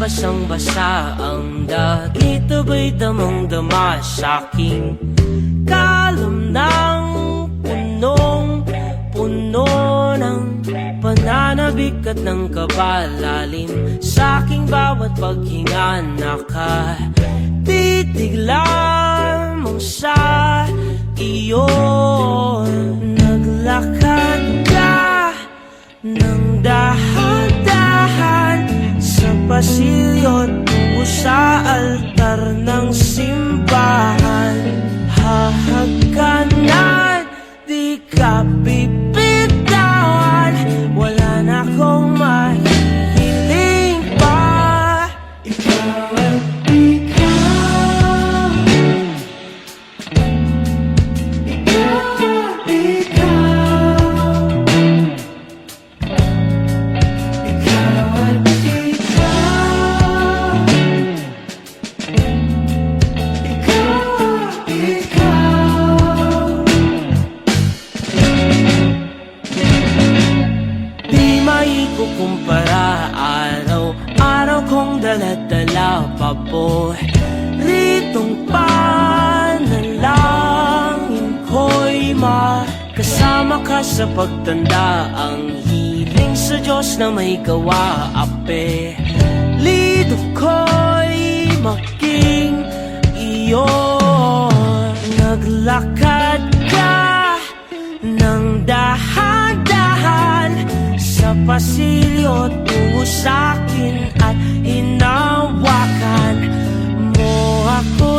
basang-basa ang dagit, abay damang-dama sa'king kalom ng punong-puno ng pananabik at ng kabalalim. Sa'king bawat paghinga nakatitig lamang sa iyo. Naglakad ka ng dahan-dahan sa pasilyo tungo sa altar ng simbahan. Hahagkanan, di ka bibitawan, wala na akong mahihiling pa. Ikaw at ikaw, ikaw at ikaw, ikaw at ikaw, ikaw at ikaw. Di maikukumpara, araw-araw kong dala-dala paboritong panalangin ko'y makasama ka sa pagtanda. Ang hiling sa Diyos na may gawa, apelido ko'y maging iyo. Naglakad ka ng dahan-dahan sa pasilyo tungo sa'kin at hinawakan mo ako.